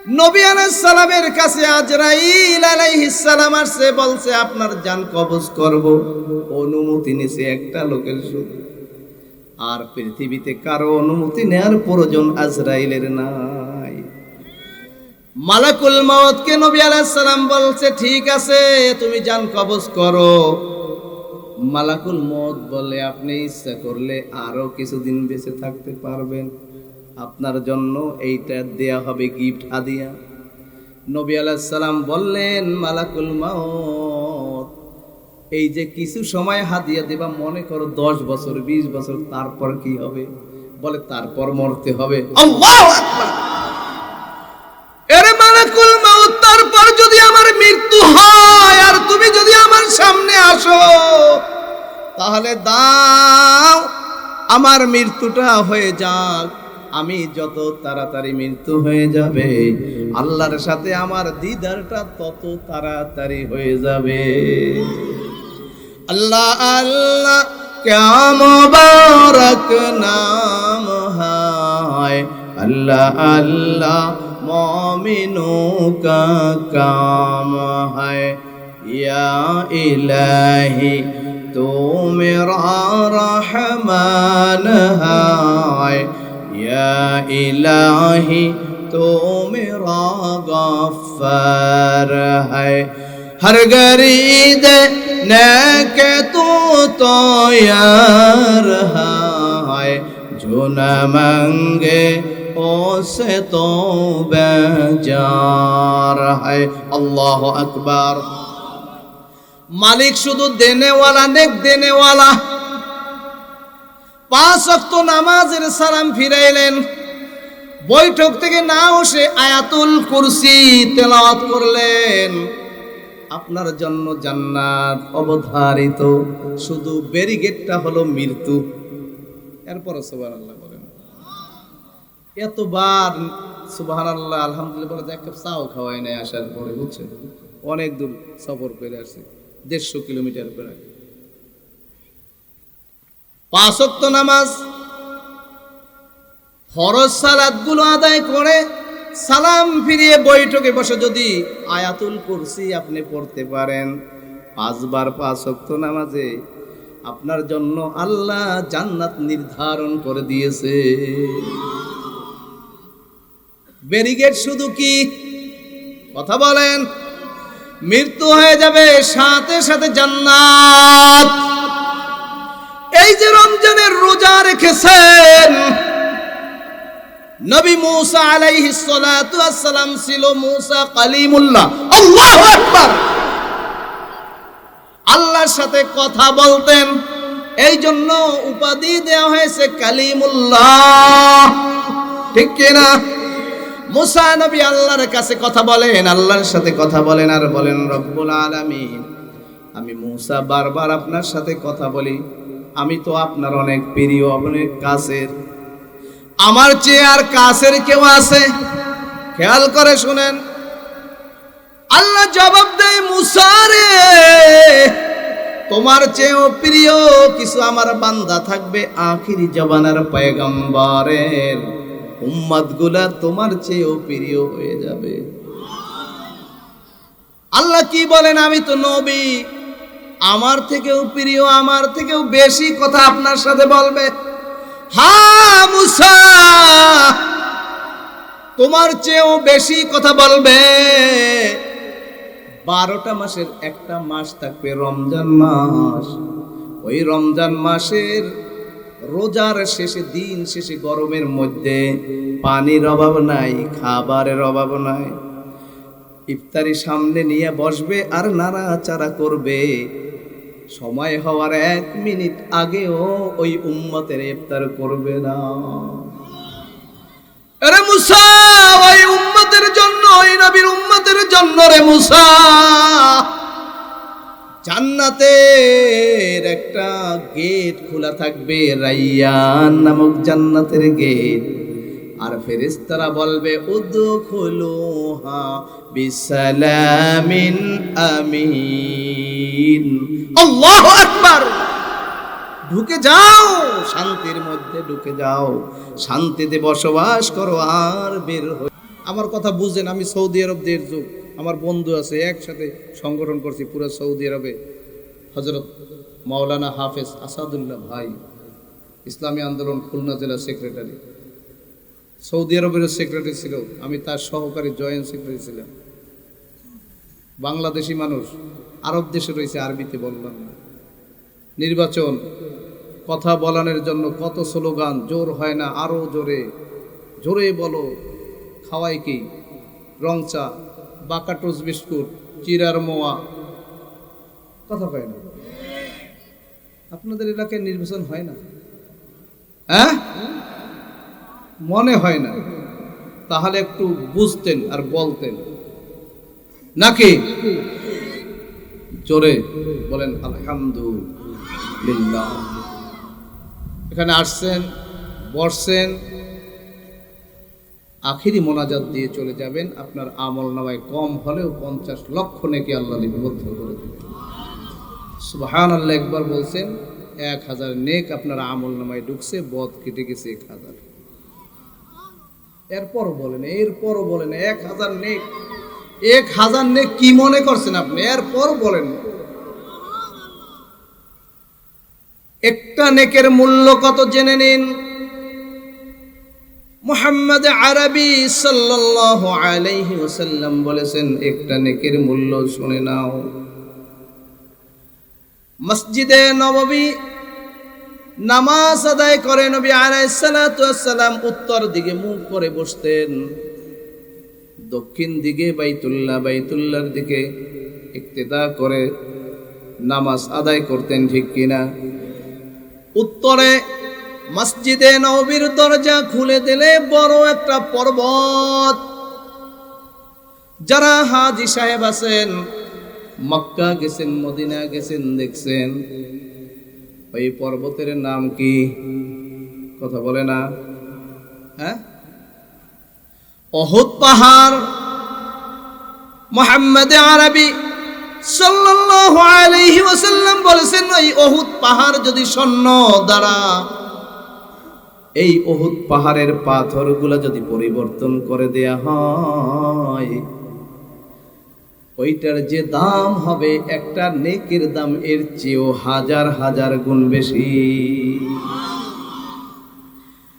নবী আলাইহিস সালামের কাছে আজরাইল আলাইহিস সালাম আসছে, বলছে আপনার জান কবজ করব। অনুমতি নিছে একটা লোকের শুধু, আর পৃথিবীতে কারো অনুমতি নেয়ার প্রয়োজন আজরাইলের নাই। মালাকুল মউতকে নবী আলাইহিস সালাম বলছে ঠিক আছে তুমি জান কবজ করো। মালাকুল মউত বলে আপনি ইচ্ছা করলে আরো কিছুদিন বেঁচে থাকতে পারবেন, আপনার জন্য এইটা দেয়া হবে গিফট হাদিয়া। নবী আলাইহিস সালাম বললেন মালাকুল মউত এই যে কিছু সময় হাদিয়া দেবা, মনে করো 10 বছর 20 বছর, তারপর কি হবে? বলে তারপর মরতে হবে। আল্লাহু আকবার। এরে মালাকুল মউত তারপর যদি আমার মৃত্যু হয় আর তুমি যদি আমার সামনে আসো, তাহলে দাও আমার মৃত্যুটা হয়ে যাক, আমি যত তাড়াতাড়ি মৃত্যু হয়ে যাবে আল্লাহর সাথে আমার দিদারটা তত তাড়াতাড়ি হয়ে যাবে। আল্লাহ আল্লাহ क्या मुबारक नाम है, अल्लाह अल्लाह मोमिनों का काम है। या इलाही तू मेरा रहमान है, या इलाही तू मेरा गफ्फार है। हर गरीद ने के तू तो यार है, जो न मांगे उसे तो बेजार है। अल्लाह अकबर। मालिक शुधु देने वाला नेक देने वाला। 5 ওয়াক্ত নামাজের সালাম ফিরাইলেন, বৈঠক থেকে না বসে আয়াতুল কুরসি তেলাওয়াত করলেন। আপনার জন্য জান্নাত অবধারিত, শুধু ব্যারিকেডটা হলো মৃত্যু। এরপর সুবহানাল্লাহ বলেন। এতবার সুবহানাল্লাহ আলহামদুলিল্লাহ বলে এক কাপ চাও খাওয়াই নাই আসার পরে, বুঝছেন? অনেক দূর সফর করে আসছে, 150 কিলোমিটার করে। 5 ওয়াক্ত নামাজ ফরজ সালাতগুলো আদায় করে সালাম ফিরিয়ে বৈঠকে বসে যদি আয়াতুল কুরসি আপনি পড়তে পারেন 5 বার 5 ওয়াক্ত নামাজে, আপনার জন্য আল্লাহ জান্নাত নির্ধারণ করে দিয়েছে। ব্যারিকেড শুধু কি কথা বলেন, মৃত্যু হয়ে যাবে সাথে সাথে জান্নাত। এই যে রমজানের রোজা রেখেছেন, নবী মুসা আলাইহিস সালাতু ওয়াস সালাম ছিল মুসা কালিমুল্লাহ। আল্লাহু আকবার। আল্লাহর সাথে কথা বলতেন, এই জন্য উপাধি দেওয়া হয়েছে কালিমুল্লাহ, ঠিক কি না? মুসা নবী আল্লাহর কাছে কথা বলেন, আল্লাহর সাথে কথা বলেন আর বলেন রব্বুল আলামিন, আমি মুসা বারবার আপনার সাথে কথা বলি, আমি তো আপনার অনেক প্রিয়, অনেক কাছের, আমার চেয়ে আর কাছের কেউ আছে? খেয়াল করে শুনেন, আল্লাহ জবাব দেয় মুসা রে, তোমার চেয়েও প্রিয় কিছু আমার বান্দা থাকবে, আখিরি জবানের পয়গম্বরের উম্মতগুলা তোমার চেয়েও প্রিয় হয়ে যাবে। আল্লাহ কি বলেন, আমি তো নবী, আমার থেকেও প্রিয়, আমার থেকেও বেশি কথা আপনার সাথে বলবে। হ্যাঁ মুসা, তোমার চেয়েও বেশি কথা বলবে। 12টা মাসের একটা মাস থাকবে রমজান মাস। ওই রমজান মাসের রোজার শেষে দিন শেষে গরমের মধ্যে পানির অভাব নাই, খাবারের অভাব নাই, ইফতারি সামনে নিয়ে বসবে আর নাড়াচাড়া করবে। সময় হওয়ার 1 মিনিট আগেও ওই উম্মতের ইফতার করবে না। আরে মুসা, ওই উম্মতের জন্য, ওই নবীর উম্মতের জন্য রে মুসা, জান্নাতের একটা গেট খোলা থাকবে, রাইয়ান নামক জান্নাতের গেট। আর ফেরেশতারা বলবে উদখুলুহা বিসালামিন আমিন। আল্লাহু আকবার। ঢুকে যাও, শান্তির মধ্যে ঢুকে যাও, শান্তিতে বসবাস করো, আর বের হয়ে আমার কথা বুঝেন, আমি সৌদি আরব দের যুগ, আমার বন্ধু আছে, একসাথে সংগঠন করছি পুরো সৌদি আরবে। হজরত মাওলানা হাফেজ আসাদুল্লাহ ভাই, ইসলামী আন্দোলন খুলনা জেলা সেক্রেটারি, সৌদি আরবেরও সেক্রেটারি ছিল, আমি তার সহকারী জয়েন্ট সেক্রেটারি ছিলাম। বাংলাদেশি মানুষ, আরব দেশে রয়েছে, আরবিতে বললাম না। নির্বাচন কথা বলানোর জন্য কত স্লোগান, জোর হয় না আরো জোরে, জোরে বলো, খাওয়াই কি, রং চা, বাঁকা টোস্ট বিস্কুট, চিরার মোয়া, কথা কয় না। আপনাদের এলাকায় নির্বাচন হয় না? হ্যাঁ, মনে হয় না। তাহলে একটু বুঝতেন আর বলতেন নাকি? জোরে বলেন আলহামদুলিল্লাহ। এখানে আসছেন, বসছেন, আখিরি মোনাজাত দিয়ে চলে যাবেন। আপনার আমল নামায় কম হলেও 50 লক্ষ নেকি আল্লাহ লিপিবদ্ধ করে দেবেন। সুবহানাল্লাহ একবার বলছেন, 1000 নেক আপনার আমল নামায় ঢুকছে, বদ কেটে গেছে 1000। এরপরও বলেন 1000 নেক, 1000 নেক কি মনে করছেন আপনি? এরপর বলেন একটা নেকের মূল্য কত জেনে নিন। মুহাম্মদ আরবি সাল্লাল্লাহু আলাইহি ওয়াসাল্লাম বলেছেন, একটা নেকের মূল্য শুনে নাও। মসজিদে নববী নামাজ আদায় করে নবী আলাইহিস সালাতু ওয়াস সালাম উত্তর দিকে মুখ করে বসতেন, দক্ষিণ দিকে বাইতুল্লাহর দিকে ইক্তেদা করে নামাজ আদায় করতেন, ঠিক কিনা? উত্তরে মসজিদে নববীর দরজা খুলে দিলে বড় একটা পর্বত, যারা হাজী সাহেব আছেন, মক্কা গেছেন, মদিনা গেছেন, দেখছেন ওই পর্বতের নাম কি? কথা বলে না? হ্যাঁ, উহুদ পাহাড়। মুহাম্মদ আরবি সাল্লাল্লাহু আলাইহি ওয়াসাল্লাম বলেছেন, ওই উহুদ পাহাড় যদি স্বর্ণ দ্বারা, এই উহুদ পাহাড়ের পাথরগুলো যদি পরিবর্তন করে দেয়া হয়, ওইটার যে দাম হবে, একটা নেকের দাম এর চেয়েও 1000 গুণ বেশি।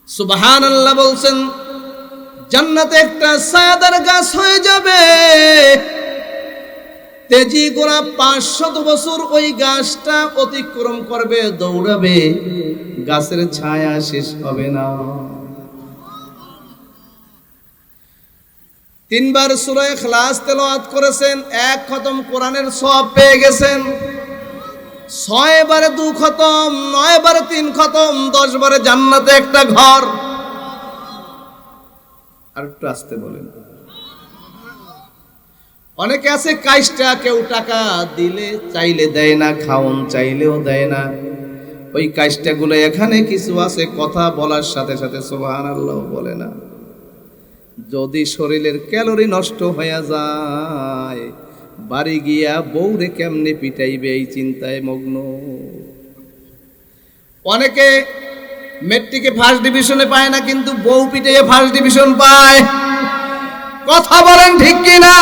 সুবহানাল্লাহ বলছেন, জান্নাতে একটা ছায়াদার গাছ হয়ে যাবে, তেজি গোড়া 500 বছর ওই গাছটা অতিক্রম করবে, দৌড়াবে, গাছের ছায়া শেষ হবে না। 3 বার সূরা ইখলাস তেলাওয়াত করেছেন, 1 খতম কোরআনের সওয়াব পেয়ে গেছেন। 6 বারে 2 খতম, 9 বারে 3 খতম, 10 বারে জান্নাতে একটা ঘর। আর একটু আসতে বলেন। অনেকে আছে কাইষ্টা, কেউ টাকা দিলে চাইলে দেয় না, খাওন চাইলেও দেয় না। ওই কাইষ্টাগুলো এখানে কিছু আছে, কথা বলার সাথে সাথে সুবহানাল্লাহ বলে না। যদি শরীরের ক্যালোরি নষ্ট হয়ে যায়, বাড়ি গিয়া বউরে কেমনে পিটাইবে এই চিন্তায় মগ্ন। অনেকে মেট্রিকে ফার্স্ট ডিভিশনে পায় না, কিন্তু বউ পিটাইয়ে ফার্স্ট ডিভিশন পায়। কথা বলেন ঠিক কিনা?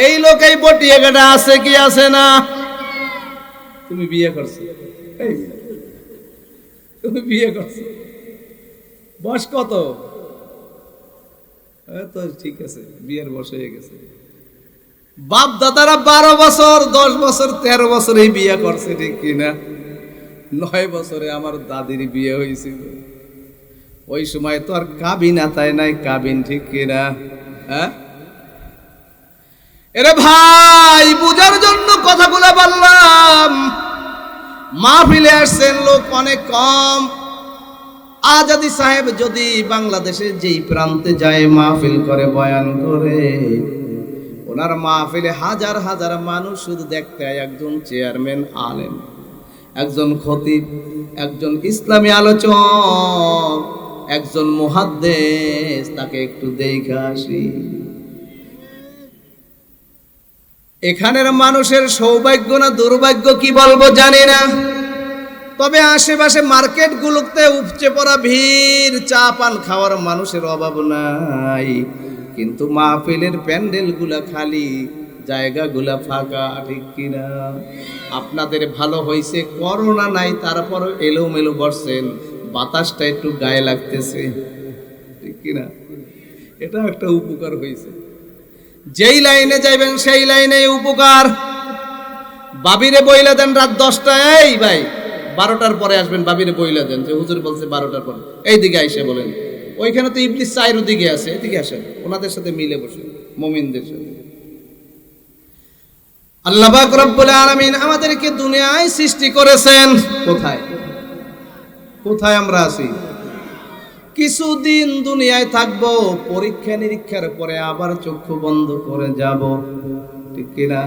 এই লোক এই বটিয়াঘাটা আছে কি আছে না? তুমি বিয়ে করছো, তুমি বিয়ে করছো, বয়স কত? তো ঠিক আছে, বিয়ের বয়স হয়ে গেছে। বাপ দাদারা 12 বছর, 10 বছর, 13 বছরেই বিয়ে করছে, ঠিক কিনা? 9 বছরে আমার দাদির বিয়ে হয়েছিল। ওই সময় তো আর কাবিন আতায় নাই, কাবিন, ঠিক কিনা? হ্যাঁ, এরে ভাই, বুঝার জন্য কথাগুলো বললাম। মাহফিলে আসছেন লোক অনেক কম। আজাদি সাহেব যদি বাংলাদেশে যেই প্রান্তে যায়, মাহফিল করে, বয়ান করে, ওনার মাহফিলে 1000 মানুষ শুধু দেখতে হয়। একজন চেয়ারম্যান আলেম, একজন খতিব, একজন ইসলামী আলোচক, একজন মুহাদ্দিস, তাকে একটু দেখে আসি। এখানের মানুষের সৌভাগ্য না দুর্ভাগ্য কি বলবো জানি না। তবে আশেপাশে মার্কেটগুলোতে উপচে পড়া ভিড়, চা পান খাওয়ার মানুষের অভাব নাই, কিন্তু মাহফিলের প্যান্ডেলগুলা খালি, জায়গাগুলা ফাঁকা, ঠিক কিনা? আপনাদের ভালো হয়েছে করোনা নাই, তারপরও এলোমেলো বসছেন, বাতাসটা একটু গায়ে লাগতেছে, ঠিক কিনা? এটা একটা উপকার হয়েছে। যেই লাইনে যাইবেন সেই লাইনে উপকার। বাবিরে বইলা দেন রাত 10টায়, এই ভাই 12টার পরে আসবেন, বাবিরে বইলা দেন যে হুজুর বলছে 12টার পরে, এই দিকে আইসে বলেন। ওইখানে তো ইবলিস চাইর দিকে আছে, এদিকে আসেন, ওনাদের সাথে মিলে বসে, মুমিনদের সাথে। আল্লাহ পাক রব্বুল আলামিন আমাদেরকে দুনিয়ায় সৃষ্টি করেছেন, কোথায় কোথায় আমরা আছি? কিছুদিন দুনিয়ায় থাকবো, পরীক্ষা নিরীক্ষার পরে আবার চক্ষু বন্ধ করে যাব, ঠিক কিনা?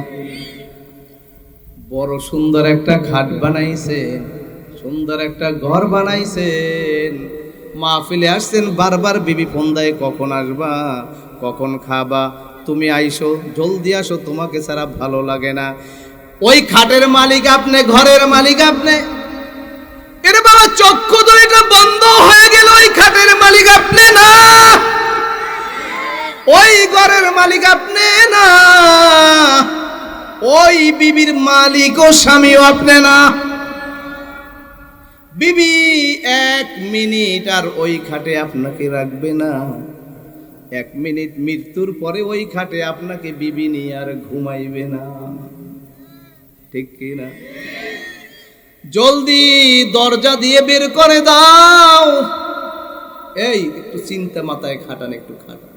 বড় সুন্দর একটা খাট বানাইছেন, সুন্দর একটা ঘর বানাইছেন, মাহফিলে আসছেন, বারবার বিবি ফোন দেয়, কখন আসবা, কখন খাবা, তুমি আইসো, জলদি আসো, তোমাকে ছাড়া ভালো লাগে না। ওই খাটের মালিক আপনি, ঘরের মালিক আপনি। এর বাবা চক্ষু দুইটা বন্ধ হয়ে গেল, ওই খাটের মালিক আপনি না, ওই ঘরের মালিক আপনি না, ওই বিবির মালিক ও স্বামীও আপনি না। বিবি 1 মিনিট আর ওই খাটে আপনাকে রাখবে না, 1 মিনিট মৃত্যুর পরে ওই খাটে আপনাকে বিবি নিয়ে আর ঘুমাইবে না, ঠিক কি না? জলদি দরজা দিয়ে বের করে দাও। এই একটু চিন্তা মাথায় খাটান, একটু খাটান।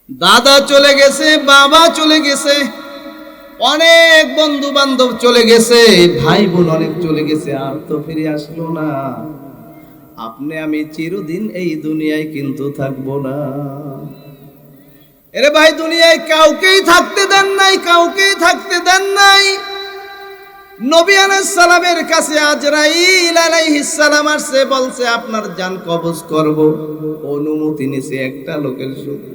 দাদা চলে গেছে, বাবা চলে গেছে, অনেক বন্ধু বান্ধব চলে গেছে, ভাই বোন অনেক চলে গেছে, আর তো ফিরে আসলো না। আপনি আমি চিরদিন এই দুনিয়ায় কিন্তু থাকবো না। এরে ভাই, দুনিয়ায় কাউকেই থাকতে দেন নাই, কাউকেই থাকতে দেন নাই। নবী আলাইহিস সালামের কাছে আজরাইল আলাইহিস সালাম আসছে, বলছে আপনার জান কবজ করব। অনুমতি নিছে একটা লোকের শুধু,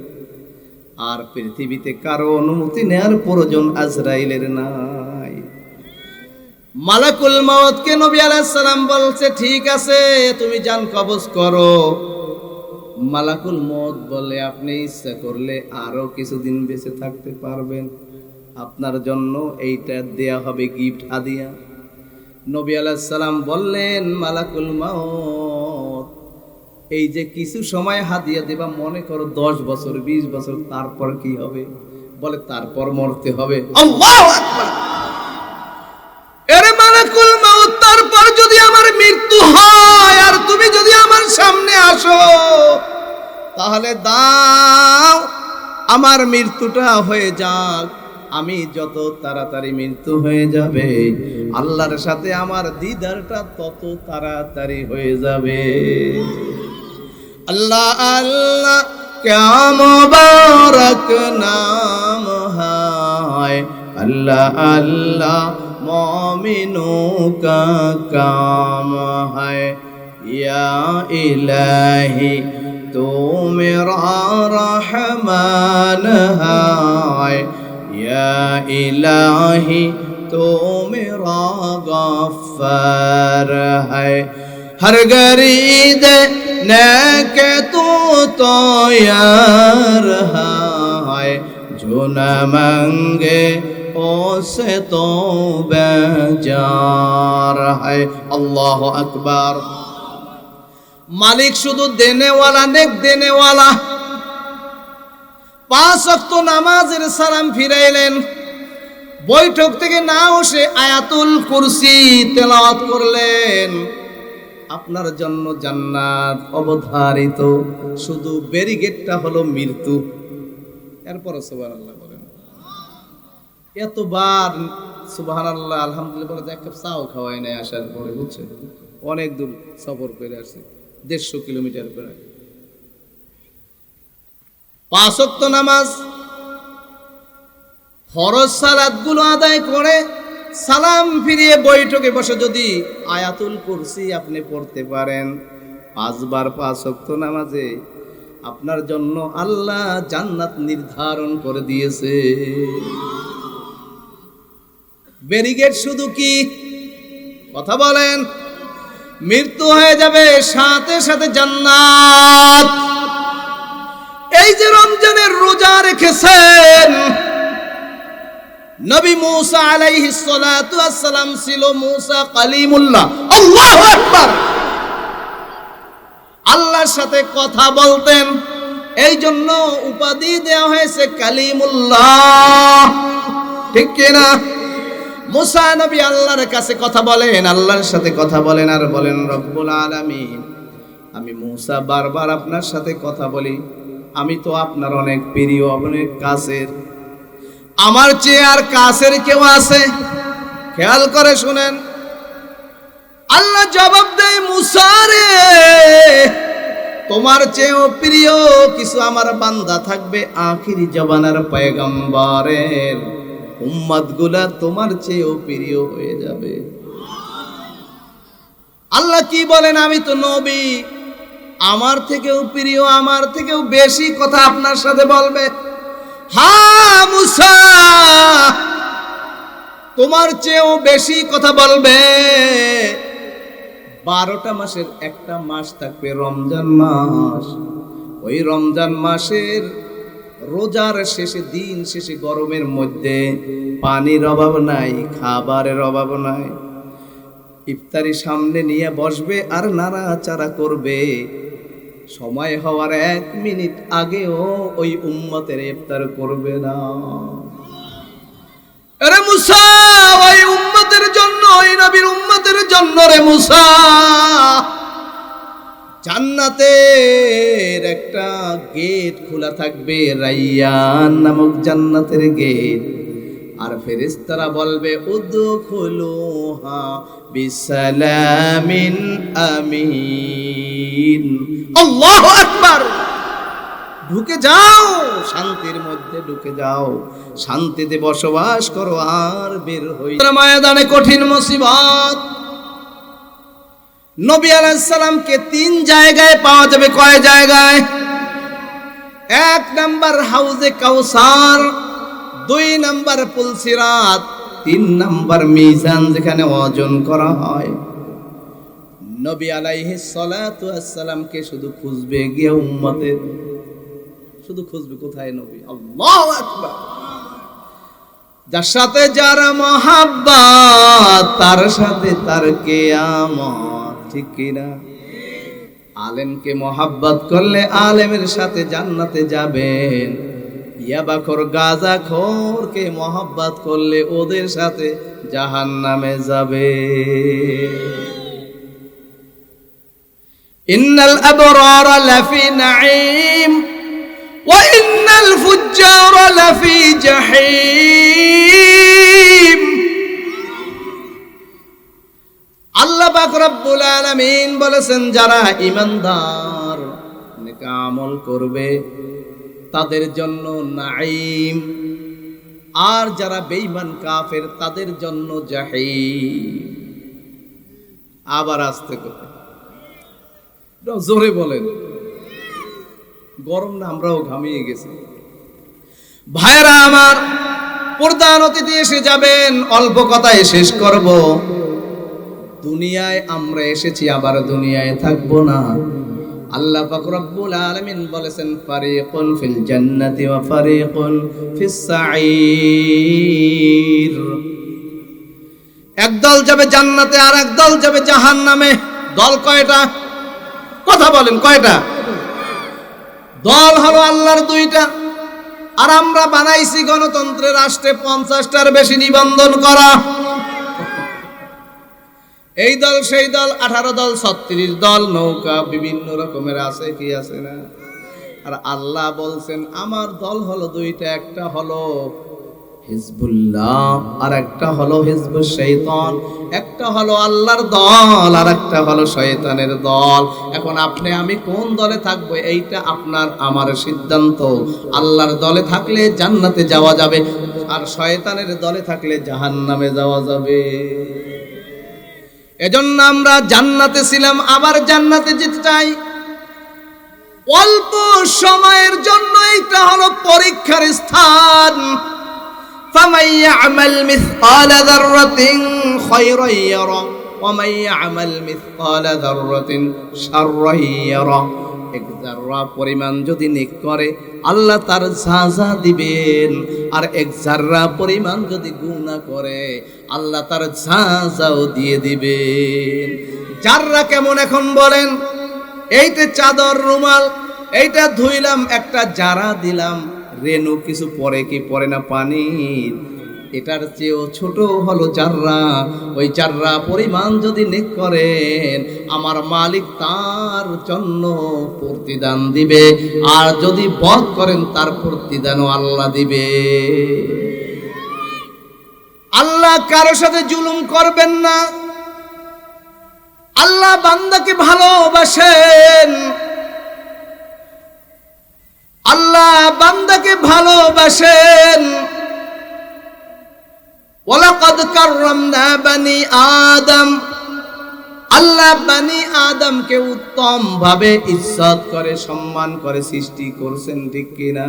আর পৃথিবীতে কারো অনুমতি নেয়ার প্রয়োজন আজরাইলের নাই। মালাকুল মউতকে নবী আলাইহিস সালাম বলছে, ঠিক আছে তুমি জান কবজ করো। মালাকুল মউত বলে, আপনি ইচ্ছা করলে আরো কিছুদিন বেঁচে থাকতে পারবেন, আপনার জন্য এইটা দেয়া হবে গিফট, হাদিয়া। নবী আলাইহিস সালাম বললেন, মালাকুল মউত, এই যে কিছু সময় হাদিয়া দেবা, মনে করো 10 বছর 20 বছর, তারপর কি হবে? বলে তারপর মরতে হবে। আল্লাহু আকবার। এরে মালাকুল মউত, তারপর যদি আমার মৃত্যু হয় আর তুমি যদি আমার সামনে আসো, তাহলে দাও আমার মৃত্যুটা হয়ে যাক, আমি যত তাড়াতাড়ি মৃত্যু হয়ে যাবে, আল্লাহর সাথে আমার দিদারটা তত তাড়াতাড়ি হয়ে যাবে। আল্লাহ আল্লাহ क्या मुबारक नाम है, अल्लाह अल्लाह मोमिनों का काम है। या इलाही तू मेरा रहमान है, या इलाही तू मेरा गफ्फार है। हर गरीद ने के तू तो यार है, जो न मांगे उसे तो बेजार है। अल्लाह अकबर। मालिक शुद्ध देने वाला, नेक देने वाला। 5 ওয়াক্ত নামাজের সালাম ফিরাইলেন, বৈঠক থেকে না উঠে আয়াতুল কুরসি তেলাওয়াত করলেন। আপনার জন্য জান্নাত অবধারিত, শুধু ব্যারিকেডটা হলো মৃত্যু। এরপর সুবহানাল্লাহ বলেন। এতবার সুবহানাল্লাহ আলহামদুলিল্লাহ বলে এক কাপ চাও খাওয়াই নাই আসার পরে, বুঝছেন? অনেক দূর সফর করে আসছে, 150 কিলোমিটার করে। 5 ওয়াক্ত নামাজ, ফরজ সালাতগুলো আদায় করে সালাম ফিরিয়ে বৈঠকে বসে যদি আয়াতুল কুরসি আপনি পড়তে পারেন 5 বার 5 ওয়াক্ত নামাজে, আপনার জন্য আল্লাহ জান্নাত নির্ধারণ করে দিয়েছে। ব্যারিকেড শুধু কি কথা বলেন। মৃত্যু হয়ে যাবে, সাথে সাথে জান্নাত। এই যে রমজানের রোজা রেখেছেন, নবী মুসা আলাইহিস সালাতু ওয়াস সালাম ছিল মুসা কালিমুল্লাহ। আল্লাহু আকবার। আল্লাহর সাথে কথা বলতেন, এই জন্য উপাধি দেওয়া হয়েছে কালিমুল্লাহ। ঠিক কিনা? মুসা নবী আল্লাহর কাছে কথা বলেন, আল্লাহর সাথে কথা বলেন আর বলেন, রব্বুল আলামিন, আমি মুসা বারবার আপনার সাথে কথা বলি, আমি তো আপনার অনেক প্রিয়, অনেক কাছের, আমার চেয়ে আর কাছের কেউ আছে? খেয়াল করে শুনেন, আল্লাহ জবাব দেয়, মুসা রে, তোমার চেয়েও প্রিয় কিছু আমার বান্দা থাকবে, আখিরি জবানার পয়গম্বরের উম্মতগুলা তোমার চেয়েও প্রিয় হয়ে যাবে। আল্লাহ কি বলেন? আমি তো নবী, আমার থেকেও প্রিয়, আমার থেকেও বেশি কথা আপনার সাথে বলবে। হ্যাঁ মুসা, তোমার চেয়েও বেশি কথা বলবে। 12টা মাসের একটা মাস থাকবে রমজান মাস। ওই রমজান মাসের রোজার শেষে, দিন শেষে, গরমের মধ্যে পানির অভাব নাই, খাবারের অভাব নাই। ইফতারি সামনে নিয়ে বসবে আর নাড়াচাড়া করবে। সময় হওয়ার 1 মিনিট আগেও ওই উম্মতের ইফতার করবে না। আরে মুসা, ওই উম্মতের জন্য, ওই নবীর উম্মতের জন্য রে মুসা, জান্নাতের একটা গেট খোলা থাকবে, রাইয়ান নামক জান্নাতের গেট। আর ফেরেশতারা বলবে, উদখুলুহা বিসালামিন আমিন। আল্লাহু আকবার। ঢুকে যাও, শান্তির মধ্যে ঢুকে যাও, শান্তিতে বসবাস করো, আর বের হই। ময়দানে কঠিন মুসিবত। নবী আলাইহিস সালামকে 3 জায়গায় পাওয়া যাবে। কয় জায়গায়? 1 নাম্বার হাউজে কাউসার, 2 নাম্বার পুলসিরাত, 3 নাম্বার মিজান, যেখানে ওজন করা হয়। নবী আলাইহিস সালাতু ওয়াস সালামকে শুধু খুঁজবে গিয়ে উম্মতের, শুধু খুঁজবে কোথায় নবী। আল্লাহু আকবার। যার সাথে যার মহাব্বত, তার সাথে তার কিয়ামত। ঠিক কিনা? আলেমকে মহাব্বত করলে আলেমের সাথে জান্নাতে যাবেন। ইয়াবাখোর গাঁজাখোরকে মহাব্বত করলে ওদের সাথে জাহান্নামে যাবে। ইন্নাল আবরারা লাফি নাঈম ওয়া ইন্নাল ফুজ্জারা লাফি জাহিম। আল্লাহ পাক রব্বুল আলামিন বলেছেন, যারা ঈমানদার, নেক আমল করবে, তাদের জন্য নাঈম, আর যারা বেঈমান কাফের, তাদের জন্য জাহিম। আবার আস্তে করে জোরে বলেন, গরম না? আমরাও ঘামিয়ে গেছি। ভাইরা আমার, প্রধান অতিথি এসে যাবেন, অল্প কথায় শেষ করব। দুনিয়ায় আমরা এসেছি, আবার দুনিয়ায় থাকবো না। আল্লাহ পাক রব্বুল আলামিন বলেছেন, ফারিকুন ফিল জান্নাতি ওয়া ফারিকুন ফিস সাঈর। একদল যাবে জান্নাতে, আর একদল যাবে জাহান্নামে। দল কয়টা? কথা বলেন, কয়টা? দল হলো আল্লাহর 2টা। আর আমরা বানাইছি গণতন্ত্রের রাষ্ট্রে 50টার বেশি নিবন্ধন করা। এই দল, সেই দল, 18 দল, 36 দল, নৌকা বিভিন্ন রকমের আছে, কি আছে না? আর আল্লাহ বলছেন, আমার দল হলো 2টা, একটা হলো হিজবুল্লাহ আর একটা হলো হিজবুশ শাইতান। একটা হলো আল্লাহর দল আর একটা হলো শয়তানের দল। এখন আপনি আমি কোন দলে থাকবো, এইটা আপনার আমার সিদ্ধান্ত। আল্লাহর দলে থাকলে জান্নাতে যাওয়া যাবে, আর শয়তানের দলে থাকলে জাহান্নামে যাওয়া যাবে। এজন্য আমরা জান্নাতে ছিলাম, আবার জান্নাতে যেতে চাই। অল্প সময়ের জন্য এটা হলো পরীক্ষার স্থান। ফামান ইয়ামাল মিসকালা যাররাতিন খায়রান ইয়ারা ওয়া মান ইয়ামাল মিসকালা যাররাতিন শাররান ইয়ারা, এক যাররা পরিমাণ যদি নেক করে আল্লাহ তার সাজা দিবেন, আর এক যাররা পরিমাণ যদি গুনাহ করে আল্লাহ তার সাজাও দিয়ে দিবেন। যাররা কেমন এখন বলেন? এইটা চাদর রুমাল, এইটা ধুইলাম, একটা জারা দিলাম, রেণু কিছু পরে কি পরে না পানির, এটার চেয়েও ছোট হলো জাররা। ওই জাররা পরিমাণ যদি নেক করেন আমার মালিক তার জন্য প্রতিদান দিবে, আর যদি বদ করেন তার প্রতিদানও আল্লাহ দিবে। আল্লাহ কারো সাথে জুলুম করবেন না। আল্লাহ বান্দাকে ভালোবাসেন, আল্লাহ বান্দাকে ভালোবাসেন। ওয়ালাকাদ কাররামনা বানি আদম, আল্লাহ বানি আদমকে উত্তম ভাবে ইজ্জত করে সম্মান করে সৃষ্টি করছেন, ঠিক কিনা?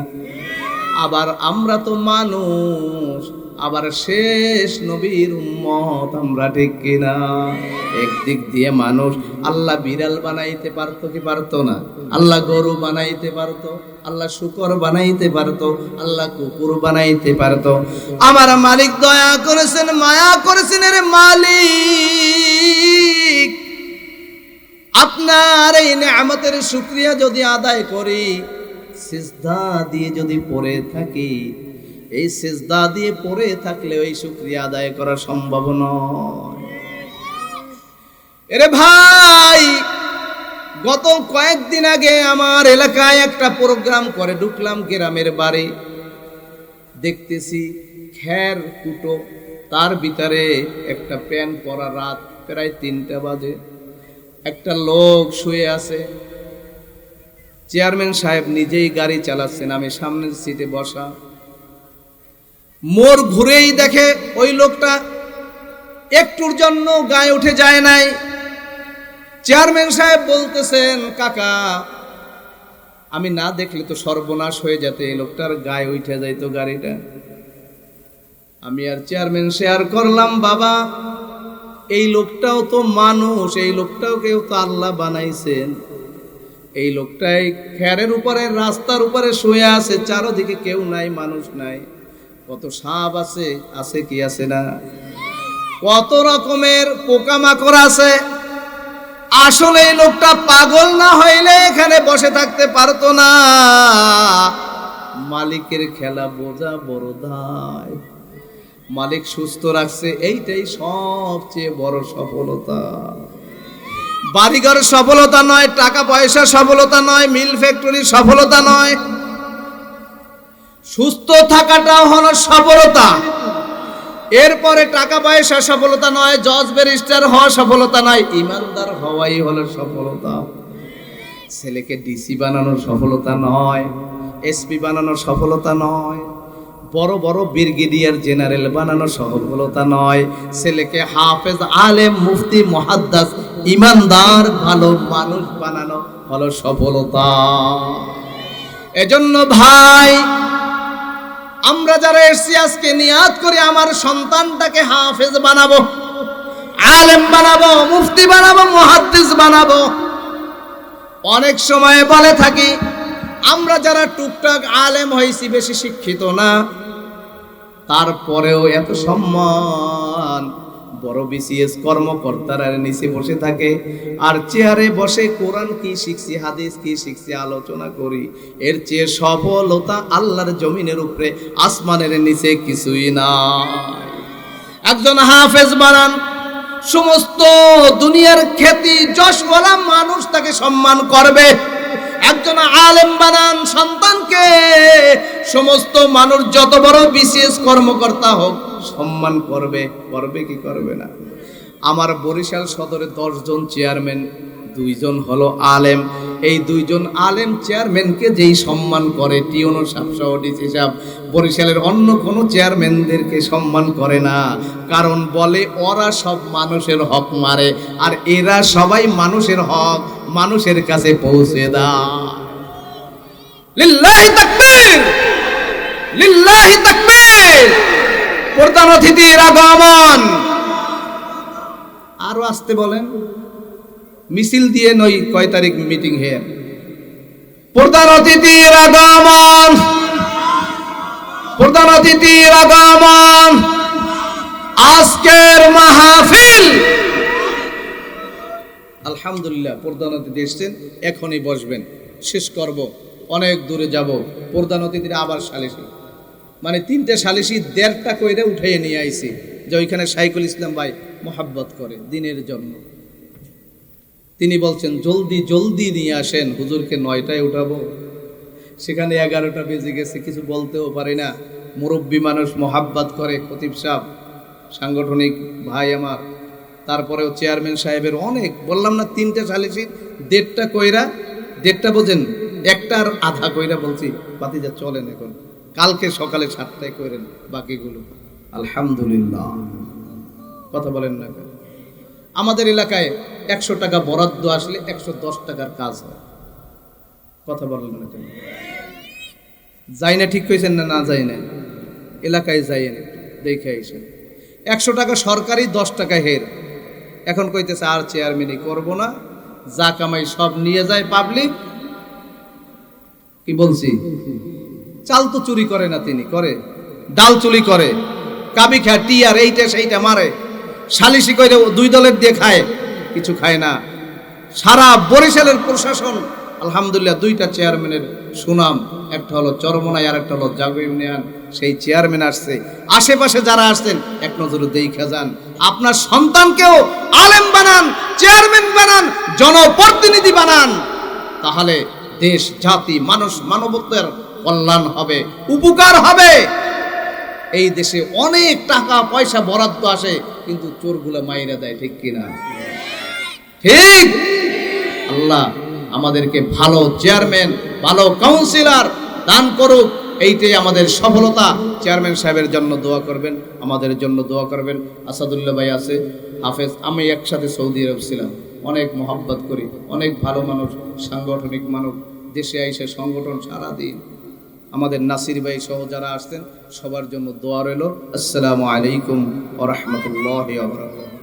আবার আমরা তো মানুষ, আবার শেষ নবীর উম্মত আমরা, ঠিক কিনা? একদিক দিয়ে মানুষ, আল্লাহ বিড়াল বানাইতে পারতো কি পারতো না? আল্লাহ গরু বানাইতে পারতো, আল্লাহ শূকর বানাইতে পারতো, আল্লাহ কুকুর বানাইতে পারতো। আমার মালিক দয়া করেছেন, মায়া করেছেন। এর মালিক, আপনার এই নেয়ামতের শুকরিয়া যদি আদায় করি, সিজদা দিয়ে যদি পড়ে থাকি, এই সিজদা দিয়ে পড়ে থাকলে ওই শুকরিয়া আদায় করা সম্ভব নয়। এরে ভাই, গত কয়েকদিন আগে আমার এলাকায় একটা প্রোগ্রাম করে ঢুকলাম, গ্রামের বাড়ি, দেখতেছি খের কুটো, তার ভিতরে একটা প্যান্ট পরা, রাত প্রায় 3টা বাজে, একটা লোক শুয়ে আছে। চেয়ারম্যান সাহেব নিজেই গাড়ি চালাচ্ছেন, আমি সামনের সিটে বসা। মোর ঘুরেই দেখে ওই লোকটা একটুর জন্য গায়ে উঠে যায় নাই। চেয়ারম্যান সাহেব বলতেছেন, কাকা আমি না দেখলে তো সর্বনাশ হয়ে যেত, এই লোকটার গায়ে উঠে যাইতো গাড়িটা। আমি আর চেয়ারম্যান শেয়ার করলাম, বাবা এই লোকটাও তো মানুষ, এই লোকটাও কেউ তো আল্লাহ বানাইছেন। এই লোকটাই খেরের উপরে, রাস্তার উপরে শুয়ে আছে, চারদিকে কেউ নাই, মানুষ নাই, কত সাপ আছে, আছে কি আছে না, কত রকমের পোকামাকড় আছে। আসলে এই লোকটা পাগল না হইলে এখানে বসে থাকতে পারতো না। মালিকের খেলা বোঝা বড় দায়। মালিক সুস্থ রাখছে, এইটাই সবচেয়ে বড় সফলতা। বাড়িঘর সফলতা নয়, টাকা পয়সা সফলতা নয়, মিল ফ্যাক্টরির সফলতা নয়, সুস্থ থাকাটাও হলো সফলতা। এরপরে টাকা পয়সা সফলতা নয়, জজ ব্যারিস্টার হওয়া সফলতা নয়, ইমানদার হওয়াই হলো সফলতা। ছেলেকে ডিসি বানানোর সফলতা নয়, এসপি বানানোর সফলতা নয়, বড় বড় ব্রিগেডিয়ার জেনারেল বানানোর সফলতা নয়, ছেলেকে হাফেজ, আলেম, মুফতি, মুহাদ্দিস, ইমানদার, ভালো মানুষ বানানো হলো সফলতা। এজন্য ভাই, আমরা যারা এসেছি আজকে নিয়াত করি আমার সন্তানটাকে হাফেজ বানাবো, আলেম বানাবো, মুফতি বানাবো, মুহাদ্দিস বানাবো। অনেক সময় বলে থাকি আমরা যারা টুকটাক আলেম হয়েছি, বেশি শিক্ষিত না, তারপরেও এত সম্মান। বড় বিসিএস কর্মকর্তারা নিচে বসে থাকে, আর চেয়ারে বসে কোরআন কি শিখছি, হাদিস কি শিখছি আলোচনা করি। এর চেয়ে সফলতা আল্লাহর জমিনের উপরে, আসমানের নিচে কিছুই না। একজন হাফেজ বানান, সমস্ত দুনিয়ার খ্যাতি যশওয়ালা মানুষ তাকে সম্মান করবে। একজন আলেম বানান সন্তানকে, সমস্ত মানুষ যত বড় বিশেষ কর্মকর্তা হোক সম্মান করবে, করবে কি করবে না? আমার বরিশাল সদরে 10 জন চেয়ারম্যান, 2 জন হলো আলেম। এই 2 জন আলেম চেয়ারম্যানকে যেই সম্মান করে, টিওনো সাহেব সহ ডিসি সাহেব, বরিশালের অন্য কোনো চেয়ারম্যানদেরকে সম্মান করে না। কারণ বলে ওরা সব মানুষের হক মারে, আর এরা সবাই মানুষের হক মানুষের কাছে পৌঁছে দেয়। লিল্লাহি তাকবীর, লিল্লাহি তাকবীর। প্রধান অতিথির আগমন। আরো আসতে বলেন, মিছিল দিয়ে নই কয় তারিখ মিটিং হেয়ার। প্রধান অতিথির আগমন, প্রধান অতিথির আগমন, আজকের মাহফিল। আলহামদুলিল্লাহ প্রধান অতিথি এসেছেন, এখনই বসবেন, শেষ করব, অনেক দূরে যাব। প্রধান অতিথির আবার সালিশি, মানে 3টে সালিশি 1.5টা কইরে উঠাইয়ে নিয়ে আইছি, যে ওইখানে শাইখুল ইসলাম ভাই মোহাব্বত করে দিনের জন্য। তিনি বলছেন জলদি জলদি নিয়ে আসেন, হুজুরকে 9টায় উঠাবো, সেখানে 11টা বেজে গেছে, কিছু বলতেও পারি না। মুরব্বী মানুষ মোহাব্বত করে, খতিব সাহেব সাংগঠনিক ভাই আমার, তারপরেও চেয়ারম্যান সাহেবের অনেক, বললাম না 3টে সালিশি 1.5টা কইরা, 1.5টা বোঝেন, 1টার আধা কইরা বলছি বাতিজা চলেন এখন, কালকে সকালে 7টায় করেন বাকিগুলো। আলহামদুলিল্লাহ, কথা বলেন না কেন? আমাদের এলাকায় 100 টাকা বরাদ্দ আসলে 110 টাকার কাজ হয়, কথা বলেন না কেন? যাই না, ঠিক কইছেন না? না যাই না, এলাকায় যাইয়েন, দেখে আইসেন। 100 টাকা সরকারি, 10 টাকা হের। এখন কইতেছে আর চেয়ারম্যানই করবো না, যা কামাই সব নিয়ে যায় পাবলিক। কি বলছি? চাল তো চুরি করে না, তিনি করে, ডাল চুরি করে, কাবি খায়, টিয়ার এইটা সেইটা মারে, সালিশি কইরে 2 দলের দিয়ে খায়, কিছু খায় না। সারা বরিশালের প্রশাসন আলহামদুলিল্লাহ 2টা চেয়ারম্যানের সুনাম, একটা হলো চরমনাই আর একটা হলো জাগো ইউনিয়ন, সেই চেয়ারম্যান আসছে। আশেপাশে যারা আসছেন এক নজরে দেখা যান, আপনার সন্তানকেও আলেম বানান, চেয়ারম্যান বানান, জনপ্রতিনিধি বানান, তাহলে দেশ, জাতি, মানুষ, মানবতার কল্যাণ হবে, উপকার হবে। এই দেশে অনেক টাকা পয়সা বরাদ্দ আসে, কিন্তু চোরগুলো মাইরা দেয়, ঠিক কিনা? ঠিক। আল্লাহ আমাদেরকে ভালো চেয়ারম্যান, ভালো কাউন্সিলর দান করুক, এইটাই আমাদের সফলতা। চেয়ারম্যান সাহেবের জন্য দোয়া করবেন, আমাদের জন্য দোয়া করবেন। আসাদুল্লাহ ভাই আছে, হাফেজ, আমি একসাথে সৌদি আরব ছিলাম, অনেক মোহাব্বত করি, অনেক ভালো মানুষ, সাংগঠনিক মানুষ, দেশে আইসে সংগঠন সারাদিন। আমাদের নাসির ভাই সহ যারা আসছেন সবার জন্য দোয়া রইল। আসসালামু আলাইকুম ওয়া রাহমাতুল্লাহি ওয়া বারাকাতুহু।